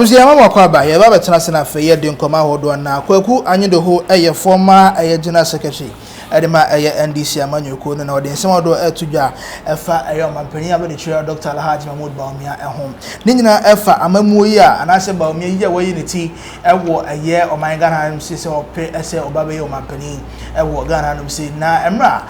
Abuzi ama kwaba ye ba betena se na fe ye de nkoma hodo na Koku anyedo ho eye former eye general secretary edema eye NDC amanyoko no na ode nsem odo etudwa efa eye omampani abede chair Dr. Alhaji Mahmoud Bawumia ehom ni nyina efa amamuo yi a anase Bawumia yi wayi ne ti ewo eye oman Ghana no se ope ese obabe ye omampani ewo Ghana no se na emra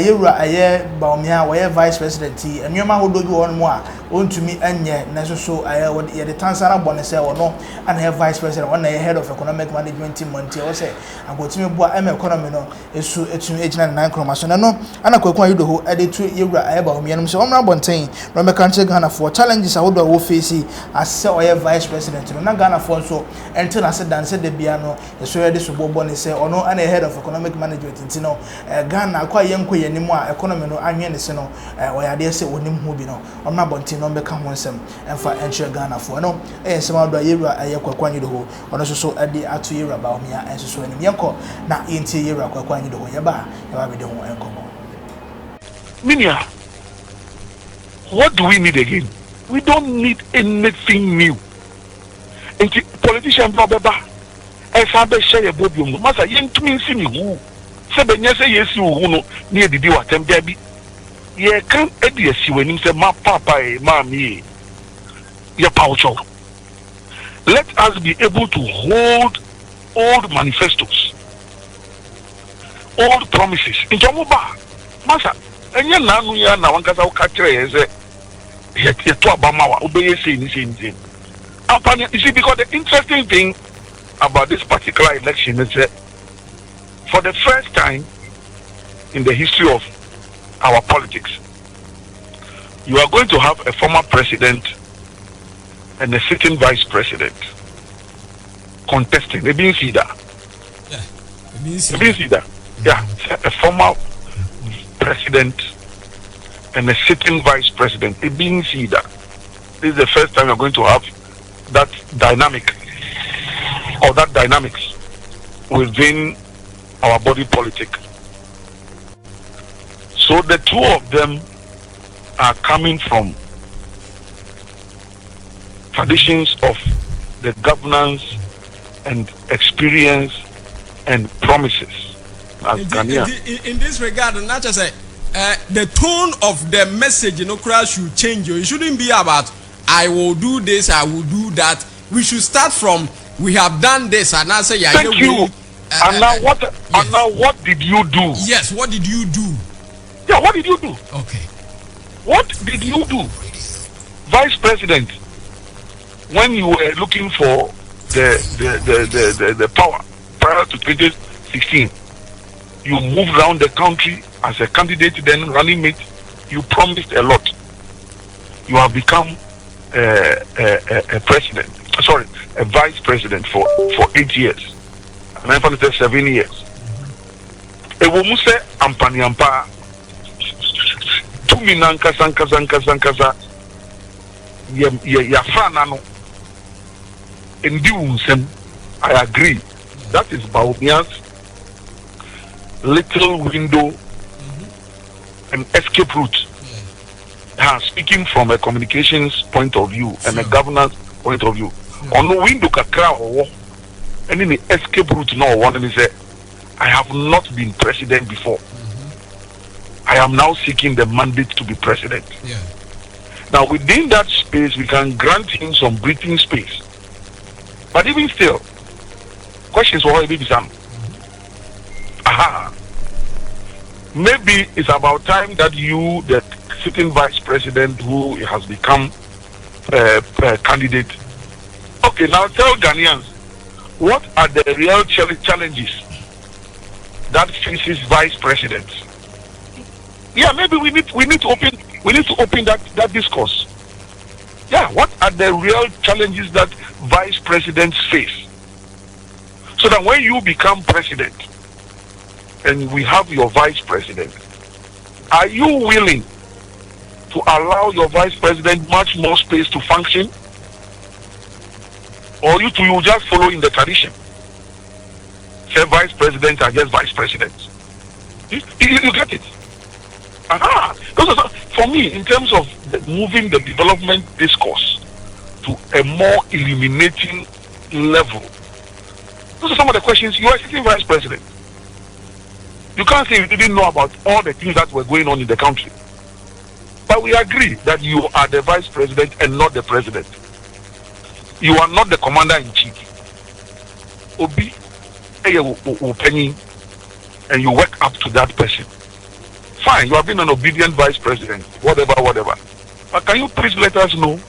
yewura eye Bawumia wo ye vice president enwema hodo bi won mo a ontumi enye na so ye de tansara bone se wono ana vice president one head of economic management team monte o se agotimi bua economy no esu etumi ejina na nkromaso na no ana Koku ayido ho ade tu yewura ayeba Bawumia no se omra bonten no me kan che Ghana for challenges ahodo wo face as oye vice president no na Ghana for so ente na se dance de bia no eso ye de so bobo ne se ono ana head of economic management ntino Ghana kwa yenko yenimu a economy no anwe ne se no oyade se onim ho bi no omra bonten no be ka ho nsem emfa enche Ghana for no ensem ado yewura aye Koku anyido ho ono so ade atu yewura Bawumia enso so enim yenko na enti yewura Koku anyido ho yeba be de ho enkomo Minia, what do we need again? We don't need anything new. And politicians no beba esabe share bobium masa yentumi nsi ni hu se benya se yesi hu no na edidi watem da bi ye kan edi asiwani se ma papa e ma mi ye paucho. Let us be able to hold old manifestos, old promises. Injomuba masa enye nanu ya na wankasa ukachire yeze ye to abama wa obeye say ni. You see, because the interesting thing about this particular election is that for the first time in the history of our politics, you are going to have a former president and a sitting vice president contesting. They didn't see that. Yeah, a former president and a sitting vice president. They didn't see that. This is the first time you're going to have that dynamic or that dynamics within our body politic. So the two of them are coming from traditions of the governance and experience and promises as Ghanaians. In this regard, not just say the tone of the message, should change. It shouldn't be about I will do this, I will do that. We should start from we have done this, and I say, yeah. Thank you. And now what did you do? Yes, what did you do? Yeah, what did you do? Okay. What did you do, Vice President, when you were looking for the power prior to 2016? You moved around the country as a candidate, then running mate. You promised a lot. You have become a president, a vice president for 8 years, and I'm going to say 7 years. A woman say ampani ampa to me sankaza ya fana no endiunsem. I agree. That is Bawumia's little window and escape route. Speaking from a communications point of view and a governance point of view, on the window kakra or and in the escape route no one and say, I have not been president before. I am now seeking the mandate to be president. Now within that space we can grant him some breathing space. But even still, questions were maybe some. Maybe it's about time that you, the sitting vice president who has become a candidate. Okay, now tell Ghanaians, what are the real challenges that faces vice presidents? Yeah, maybe we need to open that discourse. Yeah, what are the real challenges that vice presidents face? So that when you become president and we have your vice president, are you willing to allow your vice president much more space to function? Or you just follow in the tradition? Say vice presidents are just vice presidents. You get it? Because for me, in terms of moving the development discourse to a more illuminating level. Those are some of the questions. You are sitting vice president. You can't say you didn't know about all the things that were going on in the country. But we agree that you are the vice president and not the president. You are not the commander-in-chief. Obi, and you work up to that person. Fine, you have been an obedient vice president, whatever. But can you please let us know,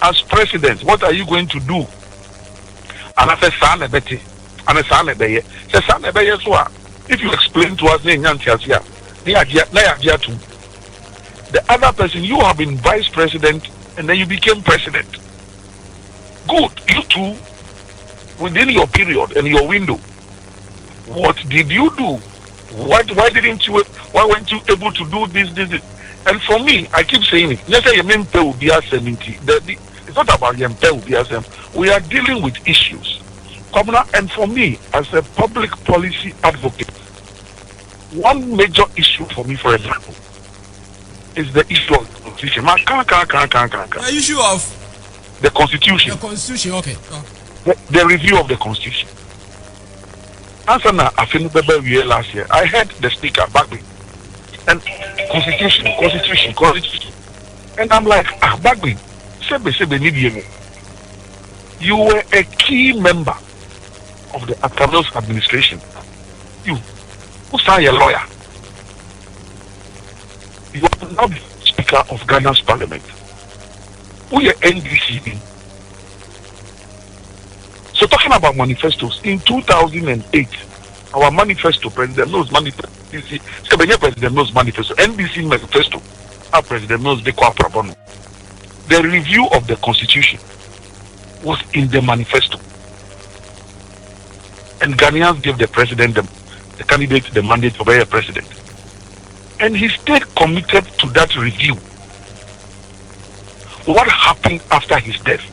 as president, what are you going to do? And I said, if you explain to us, the other person, you have been vice president and then you became president. Good, you too, within your period and your window. What did you do? Why weren't you able to do this? And for me, I keep saying it. Let's say it's not about we are dealing with issues. And for me, as a public policy advocate, one major issue for me, for example, is the issue of the constitution. The issue of the constitution. The constitution, okay. The review of the constitution. Answer now, I think last year, I heard the speaker back then, and constitution. And I'm like, back then, you were a key member of the Atamils administration. You, who's a lawyer? You are now the Speaker of Ghana's Parliament. We are NDC. So talking about manifestos, in 2008, our manifesto, President knows manifesto, President knows manifesto, NDC manifesto, our President knows the The review of the Constitution was in the manifesto. And Ghanaians gave the President, the candidate, the mandate to be a president. And he stayed committed to that review. What happened after his death?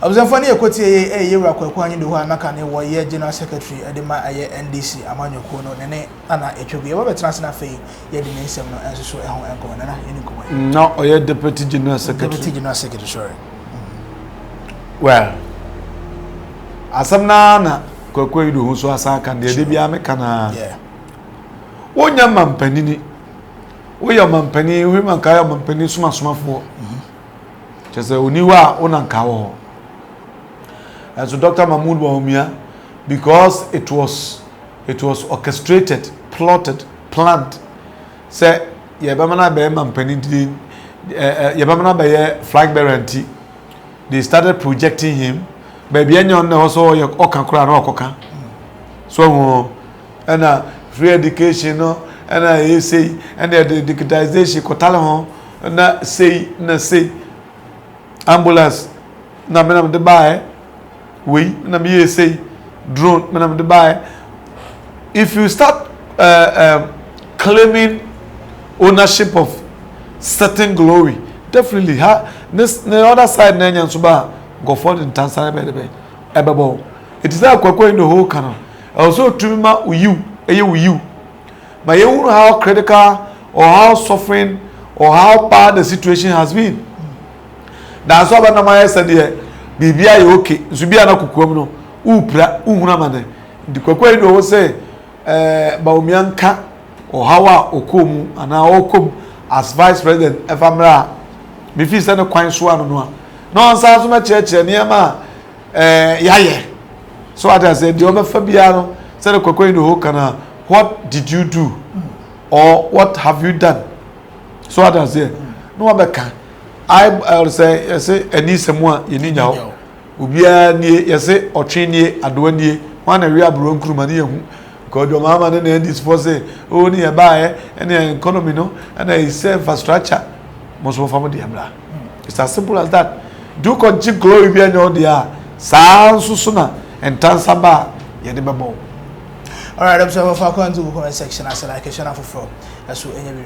Observani ekoti yewura Koku anyi de ho anaka ne wo ye general secretary edema aye NDC amanyoko no ne ana etwebu ye betra se na fei ye de ne nsem no enso so ehon enko na ye ni komo no oye deputy general secretary sorry. Well, asamna na Koku yidu ho so asaka de bia me kana yeah. Wonya mampanini wo ya mampani wo man kaya mampani suma-sumafo chese oniwa onanka wo. And so Dr. Mahmoud Bawumia, because it was orchestrated, plotted, planned. Say yebamana be mampani yebamana be flag bearer. They started projecting him. Baby enyo na also okankura na okoka. So and free education no and say and the digitization kotala na say ambulance na menam de buy we na me say drone menam de buy. If you start claiming ownership of certain glory, definitely this the other side na nyan so ba go for in Tanzania be ebebo. It is that Koku in the whole canal also tumima you but you know how critical or how suffering or how bad the situation has been. That's why na my said there bibia you okay so bia na kokuam no upra uhuna mane the Koku in the say Bawumia nka or how okom ana okom as vice president efamra me fi say no kwan so anu no no ansa so ma cheche niam yaye so I said the obefa bia no say Koku in the whole kana what did you do or what have you done? So I say no abeka I say any semwa yeni nyawo obia nie yese otwenie adwanie wana wi abro nkruma ne yehu god your mama ne this for say oh ni e ba e economy no and is infrastructure most of family amla. It's as simple as that. Do continue glory be any odia sa susuna and tansaba yede bebo. All right, I'm sorry for going to the comment section. I said I can share for as so any